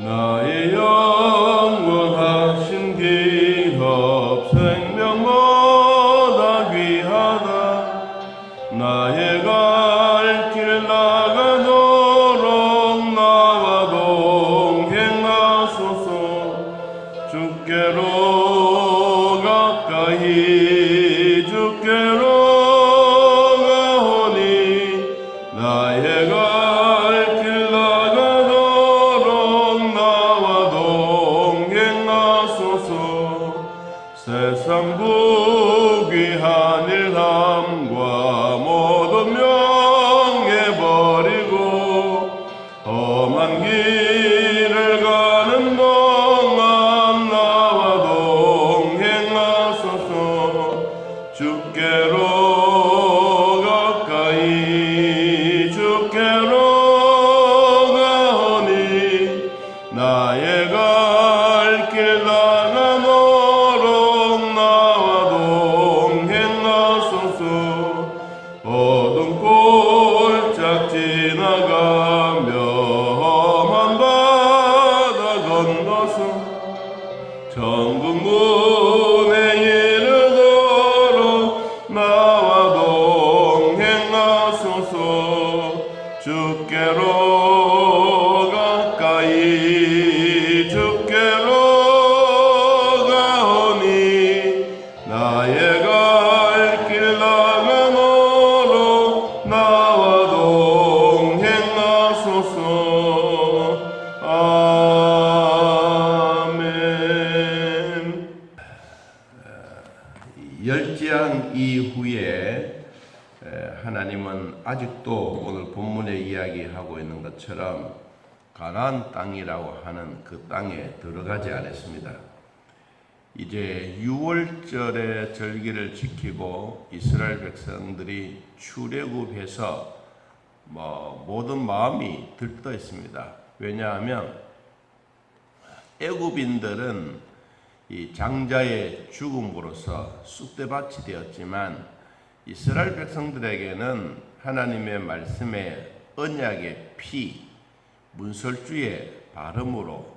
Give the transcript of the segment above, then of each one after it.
나의 영원하신 기업 생명보다 귀하다. 나의 갈 길 나가도록 나와 동행하소서. 주께로 가까이 주께로 가오니 나의 갈 길 나가도록 나와 동행하소서. 세상 부귀한 일함과 모든 명예 버리고 험한 길을 가는 동안 나와 동행하소서. 주께로 가까이 주께로 가오니 나의 갈 길 나가도록 나와 동행하소서. 어두운 골짝 지나가며 험한 바다 건너서 천국 문에 이르도록 나와 동행하소서. 주께로 가까이 주께로 가오니 나의 갈 길 나가도록 나와 동행하소서. 아멘. 열지한 이후에 하나님은 아직도 오늘 본문에 이야기하고 있는 것처럼 가나안 땅이라고 하는 그 땅에 들어가지 않았습니다. 이제 유월절의 절기를 지키고 이스라엘 백성들이 출애굽해서 모든 마음이 들떠 있습니다. 왜냐하면 애굽인들은 이 장자의 죽음으로써 쑥대밭이 되었지만 이스라엘 백성들에게는 하나님의 말씀에 언약의 피, 문설주의 발음으로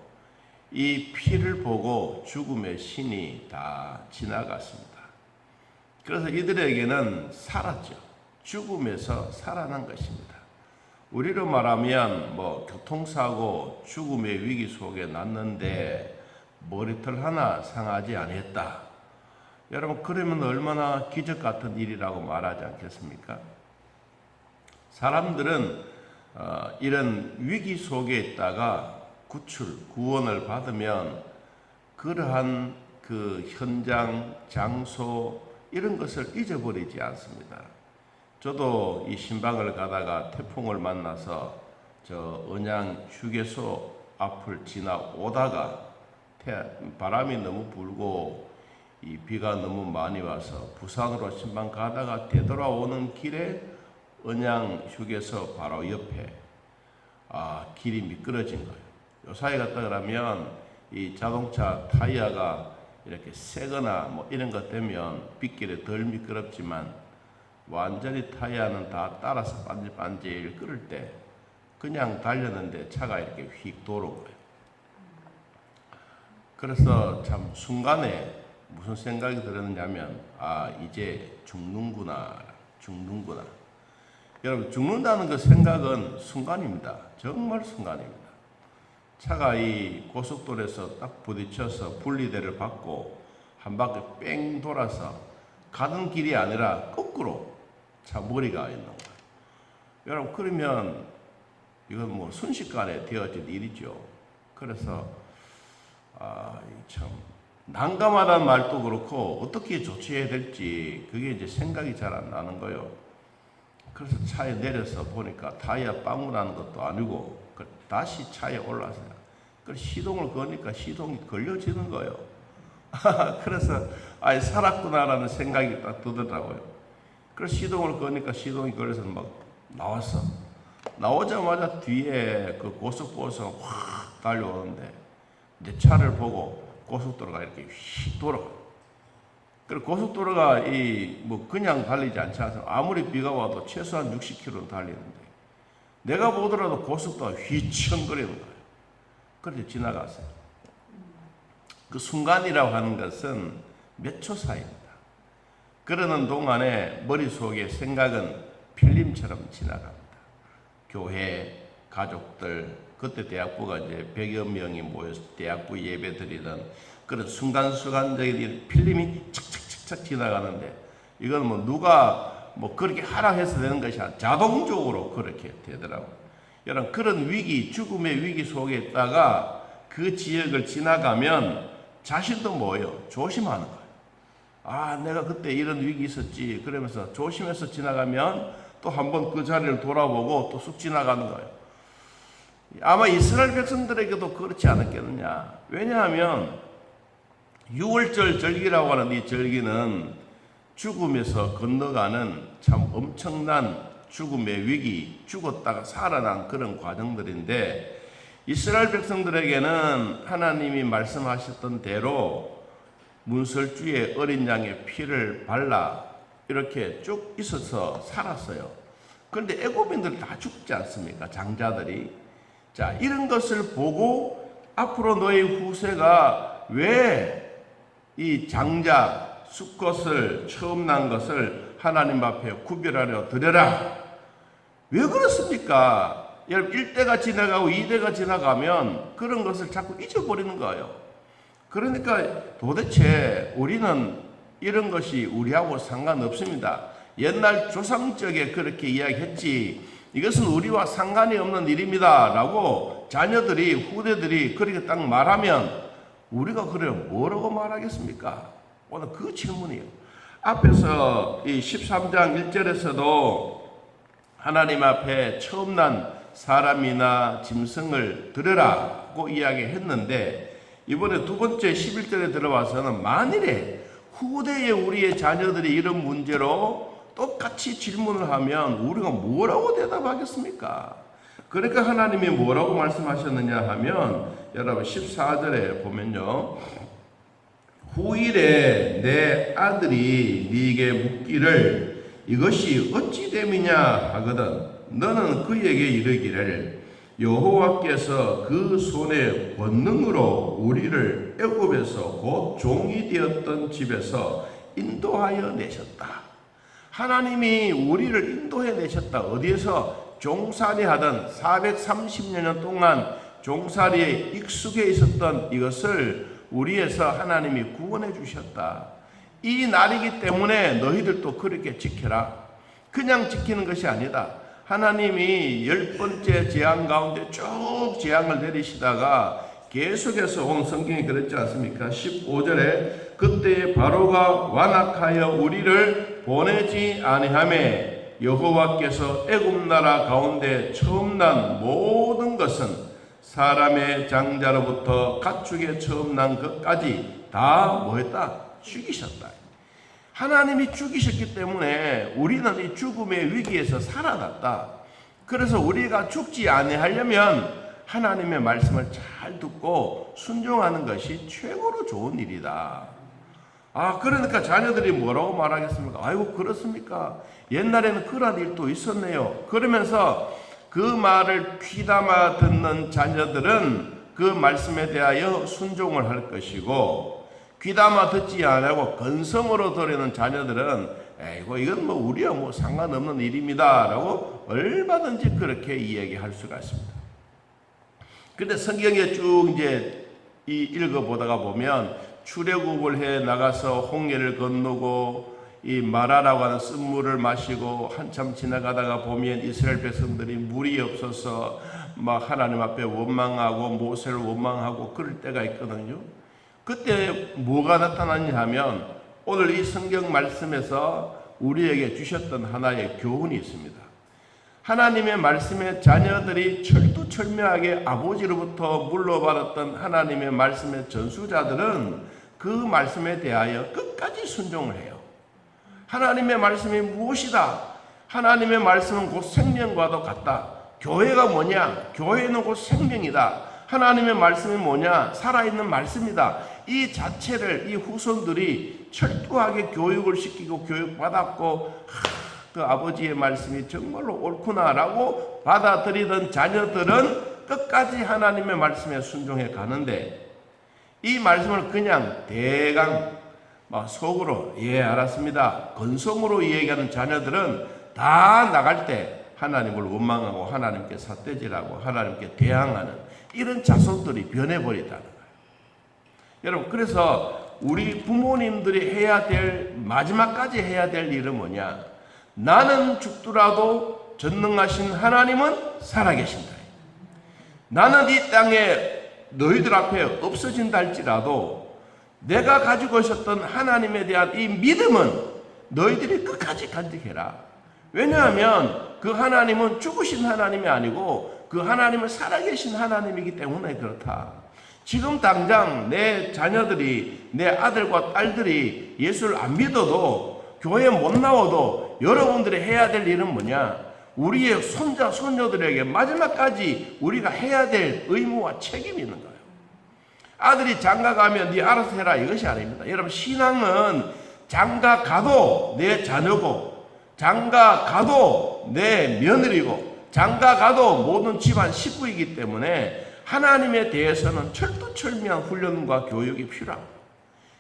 이 피를 보고 죽음의 신이 다 지나갔습니다. 그래서 이들에게는 살았죠. 죽음에서 살아난 것입니다. 우리로 말하면 교통사고, 죽음의 위기 속에 났는데 머리털 하나 상하지 않았다. 여러분, 그러면 얼마나 기적 같은 일이라고 말하지 않겠습니까? 사람들은 이런 위기 속에 있다가 구원을 받으면 그러한 그 현장, 장소 이런 것을 잊어버리지 않습니다. 저도 이 신방을 가다가 태풍을 만나서 저 언양 휴게소 앞을 지나오다가 바람이 너무 불고 이 비가 너무 많이 와서 부산으로 신방 가다가 되돌아오는 길에 언양 휴게소 바로 옆에 길이 미끄러진 거예요. 요 사이 갔다 그러면 이 자동차 타이어가 이렇게 새거나 이런 것 되면 빗길에 덜 미끄럽지만 완전히 타이어는 다 따라서 반질반질 끓을 때 그냥 달렸는데 차가 이렇게 휙 도는 거예요. 그래서 참 순간에 무슨 생각이 들었냐면 이제 죽는구나. 여러분, 죽는다는 그 생각은 순간입니다. 정말 순간입니다. 차가 이 고속도로에서 딱 부딪혀서 분리대를 받고 한 바퀴 뺑 돌아서 가던 길이 아니라 거꾸로 차 머리가 있는 거예요. 여러분, 그러면 이건 순식간에 되어진 일이죠. 그래서 참 난감하다는 말도 그렇고 어떻게 조치해야 될지 그게 이제 생각이 잘 안 나는 거예요. 그래서 차에 내려서 보니까 타이어 빵꾸 나는 것도 아니고 다시 차에 올라서요. 그래서 시동을 거니까 시동이 걸려지는 거예요. 그래서 살았구나라는 생각이 딱 들더라고요. 그래서 시동을 거니까 시동이 걸려서 나왔어. 나오자마자 뒤에 그 고속버스가 확 달려오는데 내 차를 보고 고속도로가 이렇게 휙 돌아가. 그리고 고속도로가 그냥 달리지 않지 않습니까? 아무리 비가 와도 최소한 60km는 달리는데 내가 보더라도 고속도로가 휘청거리는 거예요. 그렇게 지나갔어요. 그 순간이라고 하는 것은 몇 초 사이입니다. 그러는 동안에 머릿속에 생각은 필름처럼 지나갑니다. 교회, 가족들, 그때 대학부가 이제 100여 명이 모여서 대학부 예배 드리던 그런 순간순간적인 필름이 착착착착 지나가는데, 이건 뭐 누가 뭐 그렇게 하라 해서 되는 것이 아니라 자동적으로 그렇게 되더라고요. 여러분, 그런 위기, 죽음의 위기 속에 있다가 그 지역을 지나가면 자신도 뭐예요? 조심하는 거예요. 아, 내가 그때 이런 위기 있었지. 그러면서 조심해서 지나가면 또 한번 그 자리를 돌아보고 또 쑥 지나가는 거예요. 아마 이스라엘 백성들에게도 그렇지 않았겠느냐. 왜냐하면 6월절 절기라고 하는 이 절기는 죽음에서 건너가는 참 엄청난 죽음의 위기, 죽었다가 살아난 그런 과정들인데, 이스라엘 백성들에게는 하나님이 말씀하셨던 대로 문설주에 어린 양의 피를 발라 이렇게 쭉 있어서 살았어요. 그런데 애굽인들 다 죽지 않습니까? 장자들이. 자, 이런 것을 보고 앞으로 너희 후세가 왜 이 장자 수컷을 처음 난 것을 하나님 앞에 구별하려 드려라. 왜 그렇습니까? 여러분, 1대가 지나가고 2대가 지나가면 그런 것을 자꾸 잊어버리는 거예요. 그러니까 도대체 우리는 이런 것이 우리하고 상관없습니다. 옛날 조상적에 그렇게 이야기했지, 이것은 우리와 상관이 없는 일입니다 라고 자녀들이, 후대들이 그렇게 딱 말하면 우리가 그래 뭐라고 말하겠습니까? 오늘 그 질문이에요. 앞에서 이 13장 1절에서도 하나님 앞에 처음 난 사람이나 짐승을 드려라고 이야기했는데, 이번에 두 번째 11절에 들어와서는 만일에 후대에 우리의 자녀들이 이런 문제로 똑같이 질문을 하면 우리가 뭐라고 대답하겠습니까? 그러니까 하나님이 뭐라고 말씀하셨느냐 하면, 여러분 14절에 보면요, 후일에 내 아들이 네게 묻기를 이것이 어찌 됨이냐 하거든 너는 그에게 이르기를 여호와께서 그 손의 권능으로 우리를 애굽에서 곧 종이 되었던 집에서 인도하여 내셨다. 하나님이 우리를 인도해 내셨다. 어디에서? 종살이 하던 430년 동안 종살이에 익숙해 있었던 이것을 우리에서 하나님이 구원해 주셨다. 이 날이기 때문에 너희들도 그렇게 지켜라. 그냥 지키는 것이 아니다. 하나님이 10번째 재앙 가운데 쭉 재앙을 내리시다가 계속해서 온 성경이 그랬지 않습니까? 15절에 그때 바로가 완악하여 우리를 보내지 아니하매 여호와께서 애굽 나라 가운데 처음 난 모든 것은 사람의 장자로부터 가축에 처음 난 것까지 다 뭐했다? 죽이셨다. 하나님이 죽이셨기 때문에 우리는 이 죽음의 위기에서 살아났다. 그래서 우리가 죽지 아니하려면 하나님의 말씀을 잘 듣고 순종하는 것이 최고로 좋은 일이다. 아, 그러니까 자녀들이 뭐라고 말하겠습니까? 아이고, 그렇습니까? 옛날에는 그런 일도 있었네요. 그러면서 그 말을 귀담아 듣는 자녀들은 그 말씀에 대하여 순종을 할 것이고, 귀담아 듣지 않고 건성으로 들으는 자녀들은 에이고, 이건 뭐 우리와 뭐 상관없는 일입니다 라고 얼마든지 그렇게 이야기할 수가 있습니다. 근데 성경에 쭉 이제 읽어보다가 보면 출애굽을 해 나가서 홍해를 건너고 이 마라라고 하는 쓴물을 마시고 한참 지나가다가 보면 이스라엘 백성들이 물이 없어서 막 하나님 앞에 원망하고 모세를 원망하고 그럴 때가 있거든요. 그때 뭐가 나타나냐 하면 오늘 이 성경 말씀에서 우리에게 주셨던 하나의 교훈이 있습니다. 하나님의 말씀에 자녀들이 철두철미하게 아버지로부터 물려받았던 하나님의 말씀의 전수자들은 그 말씀에 대하여 끝까지 순종을 해요. 하나님의 말씀이 무엇이다? 하나님의 말씀은 곧 생명과도 같다. 교회가 뭐냐? 교회는 곧 생명이다. 하나님의 말씀이 뭐냐? 살아있는 말씀이다. 이 자체를 이 후손들이 철두하게 교육을 시키고 교육받았고 그 아버지의 말씀이 정말로 옳구나라고 받아들이던 자녀들은 끝까지 하나님의 말씀에 순종해 가는데, 이 말씀을 그냥 대강 속으로 예 알았습니다 건성으로 이야기하는 자녀들은 다 나갈 때 하나님을 원망하고 하나님께 삿대질하고 하나님께 대항하는 이런 자손들이 변해버리다는 거예요. 여러분, 그래서 우리 부모님들이 해야 될, 마지막까지 해야 될 일은 뭐냐? 나는 죽더라도 전능하신 하나님은 살아계신다. 나는 이 땅에 너희들 앞에 없어진다 할지라도 내가 가지고 있었던 하나님에 대한 이 믿음은 너희들이 끝까지 간직해라. 왜냐하면 그 하나님은 죽으신 하나님이 아니고 그 하나님은 살아계신 하나님이기 때문에 그렇다. 지금 당장 내 자녀들이, 내 아들과 딸들이 예수를 안 믿어도, 교회 못 나와도 여러분들이 해야 될 일은 뭐냐? 우리의 손자, 손녀들에게 마지막까지 우리가 해야 될 의무와 책임이 있는 거예요. 아들이 장가 가면 네 알아서 해라 이것이 아닙니다. 여러분, 신앙은 장가 가도 내 자녀고, 장가 가도 내 며느리고, 장가 가도 모든 집안 식구이기 때문에 하나님에 대해서는 철두철미한 훈련과 교육이 필요합니다.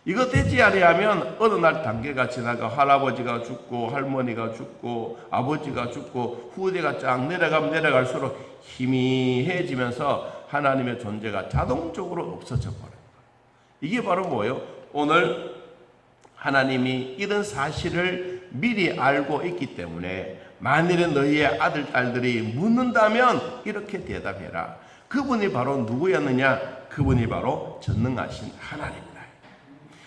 이거 되지 아니하면 어느 날 단계가 지나가 할아버지가 죽고 할머니가 죽고 아버지가 죽고 후대가 쫙 내려가면 내려갈수록 희미해지면서 하나님의 존재가 자동적으로 없어져 버려요. 이게 바로 뭐예요? 오늘 하나님이 이런 사실을 미리 알고 있기 때문에 만일에 너희의 아들, 딸들이 묻는다면 이렇게 대답해라. 그분이 바로 누구였느냐? 그분이 바로 전능하신 하나님입니다.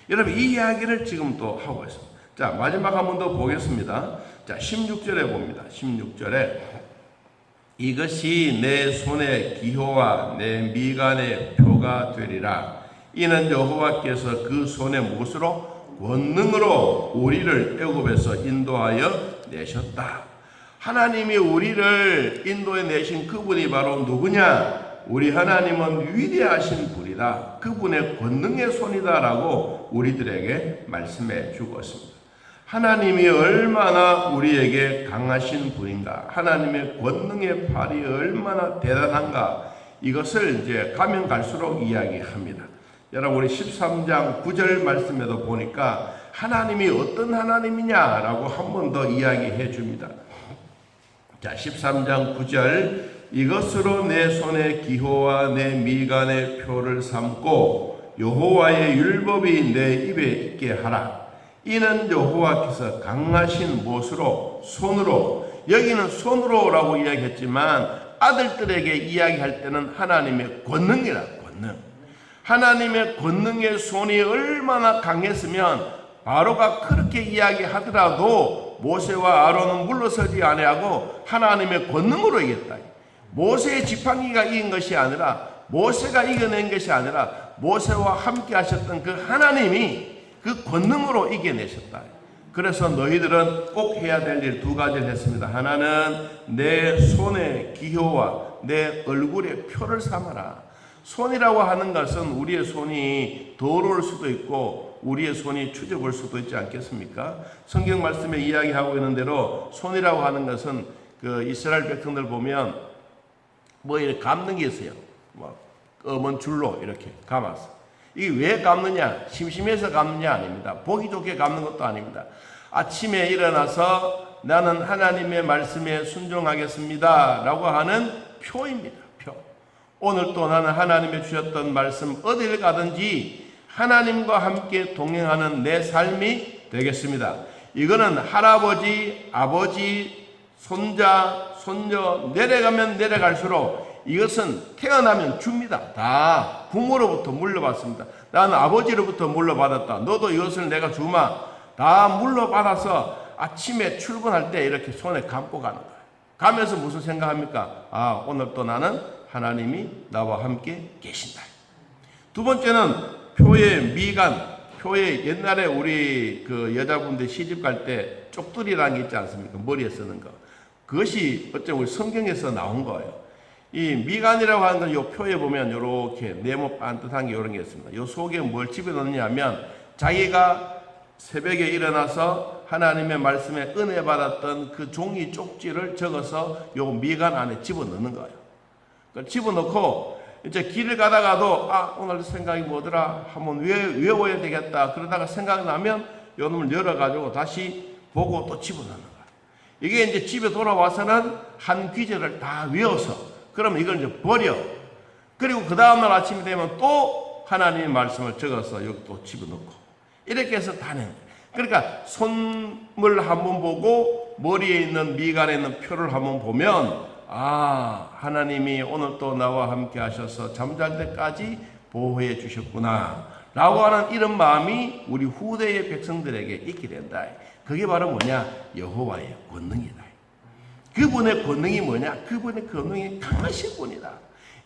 여러분, 이 이야기를 지금 또 하고 있습니다. 자, 마지막 한 번 더 보겠습니다. 자, 16절에 봅니다. 16절에 이것이 내 손의 기호와 내 미간의 표가 되리라. 이는 여호와께서 그 손의 못으로 권능으로 우리를 애굽에서 인도하여 내셨다. 하나님이 우리를 인도해 내신 그분이 바로 누구냐? 우리 하나님은 위대하신 분이다. 그분의 권능의 손이다라고 우리들에게 말씀해 주고 있습니다. 하나님이 얼마나 우리에게 강하신 분인가, 하나님의 권능의 팔이 얼마나 대단한가, 이것을 이제 가면 갈수록 이야기합니다. 여러분, 우리 13장 9절 말씀에도 보니까 하나님이 어떤 하나님이냐라고 한 번 더 이야기해 줍니다. 자, 13장 9절, 이것으로 내 손의 기호와 내 미간의 표를 삼고 여호와의 율법이 내 입에 있게 하라. 이는 여호와께서 강하신 못으로, 손으로, 여기는 손으로라고 이야기했지만 아들들에게 이야기할 때는 하나님의 권능이라, 권능. 하나님의 권능의 손이 얼마나 강했으면 바로가 그렇게 이야기하더라도 모세와 아론은 물러서지 아니하고 하나님의 권능으로 이겼다. 모세의 지팡이가 이긴 것이 아니라, 모세가 이겨낸 것이 아니라 모세와 함께 하셨던 그 하나님이 그 권능으로 이겨내셨다. 그래서 너희들은 꼭 해야 될 일 두 가지를 했습니다. 하나는 내 손의 기호와 내 얼굴의 표를 삼아라. 손이라고 하는 것은 우리의 손이 더러울 수도 있고 우리의 손이 추접을 수도 있지 않겠습니까? 성경 말씀에 이야기하고 있는 대로 손이라고 하는 것은 그 이스라엘 백성들 보면 뭐 이렇게 감는 게 있어요. 뭐 검은 줄로 이렇게 감았어. 이게 왜 감느냐? 심심해서 감느냐? 아닙니다. 보기 좋게 감는 것도 아닙니다. 아침에 일어나서 나는 하나님의 말씀에 순종하겠습니다 라고 하는 표입니다. 표. 오늘 또 나는 하나님이 주셨던 말씀 어딜 가든지 하나님과 함께 동행하는 내 삶이 되겠습니다. 이거는 할아버지, 아버지, 손자, 손녀 내려가면 내려갈수록 이것은 태어나면 줍니다. 다 부모로부터 물려받습니다. 나는 아버지로부터 물려받았다. 너도 이것을 내가 주마. 다 물려받아서 아침에 출근할 때 이렇게 손에 감고 가는 거예요. 가면서 무슨 생각합니까? 아, 오늘 또 나는 하나님이 나와 함께 계신다. 두 번째는 표의 미간. 표의 옛날에 우리 그 여자분들 시집 갈 때 쪽두리라는 게 있지 않습니까? 머리에 쓰는 거. 그것이 어쩌면 우리 성경에서 나온 거예요. 이 미간이라고 하는 건 이 표에 보면 이렇게 네모 반듯한 게 이런 게 있습니다. 이 속에 뭘 집어넣느냐 하면 자기가 새벽에 일어나서 하나님의 말씀에 은혜 받았던 그 종이 쪽지를 적어서 요 미간 안에 집어넣는 거예요. 그걸 집어넣고 이제 길을 가다가도 오늘 생각이 뭐더라 한번 외워야 되겠다. 그러다가 생각나면 요 놈을 열어가지고 다시 보고 또 집어넣는 거야. 이게 이제 집에 돌아와서는 한 귀절을 다 외워서 그러면 이걸 이제 버려. 그리고 그 다음날 아침이 되면 또 하나님의 말씀을 적어서 여기 또 집어넣고 이렇게 해서 다니는 거예요. 그러니까 손을 한번 보고 머리에 있는 미간에 있는 표를 한번 보면 하나님이 오늘 또 나와 함께 하셔서 잠잘 때까지 보호해 주셨구나 라고 하는 이런 마음이 우리 후대의 백성들에게 있게 된다. 그게 바로 뭐냐? 여호와의 권능이다. 그분의 권능이 뭐냐? 그분의 권능이 강하신 분이다.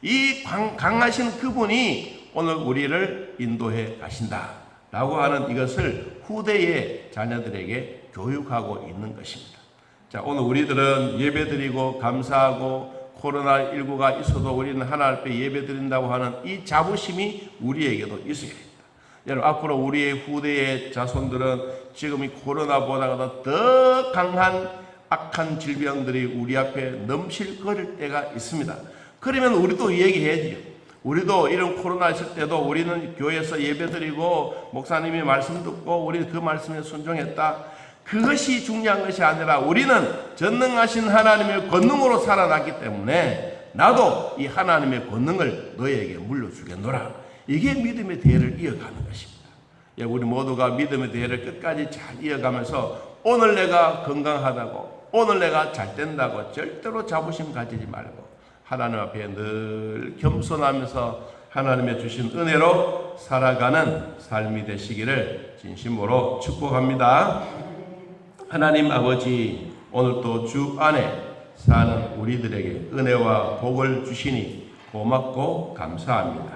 이 강하신 그분이 오늘 우리를 인도해 가신다 라고 하는 이것을 후대의 자녀들에게 교육하고 있는 것입니다. 자, 오늘 우리들은 예배드리고 감사하고 코로나19가 있어도 우리는 하나님 앞에 예배드린다고 하는 이 자부심이 우리에게도 있어야 됩니다. 여러분, 앞으로 우리의 후대의 자손들은 지금 이 코로나보다 더 강한 악한 질병들이 우리 앞에 넘실거릴 때가 있습니다. 그러면 우리도 얘기해야지요. 우리도 이런 코로나 있을 때도 우리는 교회에서 예배드리고 목사님이 말씀 듣고 우리는 그 말씀에 순종했다. 그것이 중요한 것이 아니라 우리는 전능하신 하나님의 권능으로 살아났기 때문에 나도 이 하나님의 권능을 너에게 물려주겠노라. 이게 믿음의 대회를 이어가는 것입니다. 우리 모두가 믿음의 대회를 끝까지 잘 이어가면서 오늘 내가 건강하다고 오늘 내가 잘 된다고 절대로 자부심 가지지 말고 하나님 앞에 늘 겸손하면서 하나님의 주신 은혜로 살아가는 삶이 되시기를 진심으로 축복합니다. 하나님 아버지, 오늘 또 주 안에 사는 우리들에게 은혜와 복을 주시니 고맙고 감사합니다.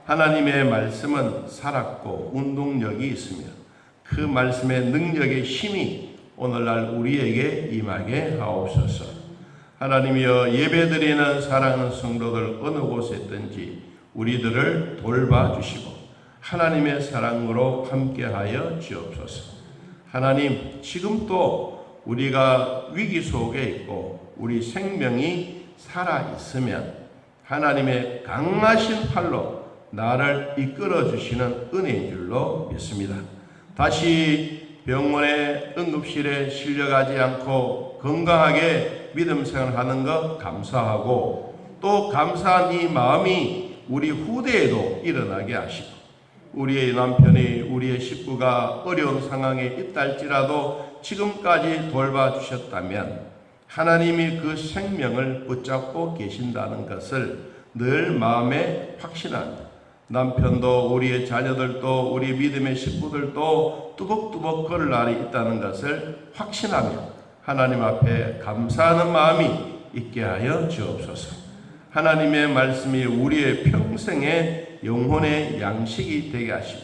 하나님의 말씀은 살았고 운동력이 있으며 그 말씀의 능력의 힘이 오늘날 우리에게 임하게 하옵소서. 하나님이여, 예배드리는 사랑하는 성도들 어느 곳에 있든지 우리들을 돌봐주시고 하나님의 사랑으로 함께하여 주옵소서. 하나님, 지금 또 우리가 위기 속에 있고 우리 생명이 살아있으면 하나님의 강하신 팔로 나를 이끌어 주시는 은혜인 줄로 믿습니다. 다시 병원의 응급실에 실려가지 않고 건강하게 믿음 생활하는 것 감사하고 또 감사한 이 마음이 우리 후대에도 일어나게 하시고 우리의 남편이 우리의 식구가 어려운 상황에 있다 할지라도 지금까지 돌봐주셨다면 하나님이 그 생명을 붙잡고 계신다는 것을 늘 마음에 확신합니다. 남편도 우리의 자녀들도 우리 믿음의 식구들도 뚜벅뚜벅 걸을 날이 있다는 것을 확신하며 하나님 앞에 감사하는 마음이 있게 하여 주옵소서. 하나님의 말씀이 우리의 평생의 영혼의 양식이 되게 하시고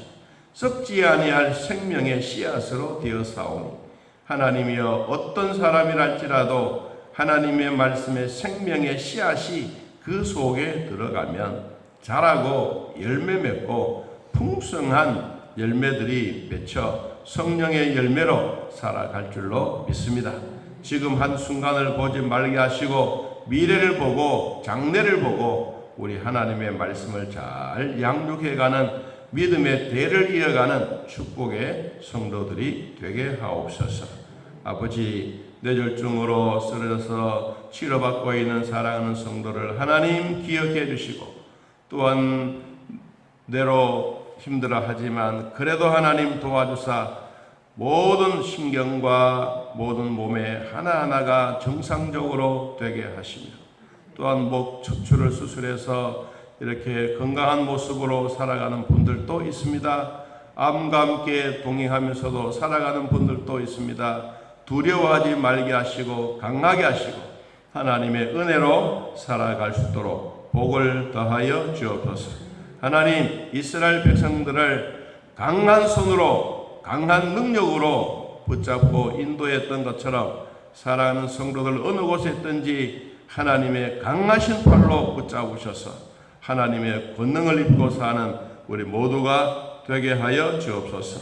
썩지 아니할 생명의 씨앗으로 되어사오니 하나님이여, 어떤 사람이랄지라도 하나님의 말씀의 생명의 씨앗이 그 속에 들어가면 자라고 열매 맺고 풍성한 열매들이 맺혀 성령의 열매로 살아갈 줄로 믿습니다. 지금 한순간을 보지 말게 하시고 미래를 보고 장래를 보고 우리 하나님의 말씀을 잘 양육해가는 믿음의 대를 이어가는 축복의 성도들이 되게 하옵소서. 아버지, 뇌졸중으로 쓰러져서 치료받고 있는 사랑하는 성도를 하나님 기억해 주시고 또한 뇌로 힘들어하지만 그래도 하나님 도와주사 모든 신경과 모든 몸의 하나하나가 정상적으로 되게 하시며 또한 목 척추를 수술해서 이렇게 건강한 모습으로 살아가는 분들도 있습니다. 암과 함께 동행하면서도 살아가는 분들도 있습니다. 두려워하지 말게 하시고 강하게 하시고 하나님의 은혜로 살아갈 수 있도록 복을 더하여 주옵소서. 하나님, 이스라엘 백성들을 강한 손으로 강한 능력으로 붙잡고 인도했던 것처럼 사랑하는 성도들 어느 곳에 있든지 하나님의 강하신 팔로 붙잡으셔서 하나님의 권능을 입고 사는 우리 모두가 되게 하여 주옵소서.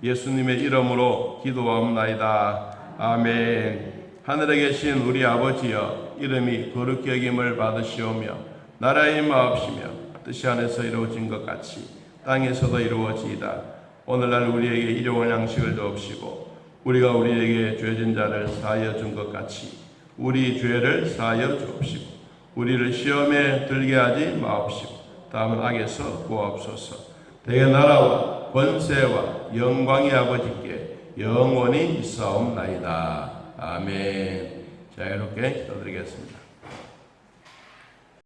예수님의 이름으로 기도하옵나이다. 아멘. 하늘에 계신 우리 아버지여, 이름이 거룩히 여김을 받으시오며 나라의 임하옵시며 뜻이 하늘에서 이루어진 것 같이 땅에서도 이루어지이다. 오늘날 우리에게 일용할 양식을 주옵시고 우리가 우리에게 죄진 자를 사하여 준 것 같이 우리 죄를 사하여 주옵시고 우리를 시험에 들게 하지 마옵시고 다음은 악에서 구하옵소서. 대개 나라와 권세와 영광의 아버지께 영원히 있사옵나이다. 아멘. 자, 이렇게 기도드리겠습니다.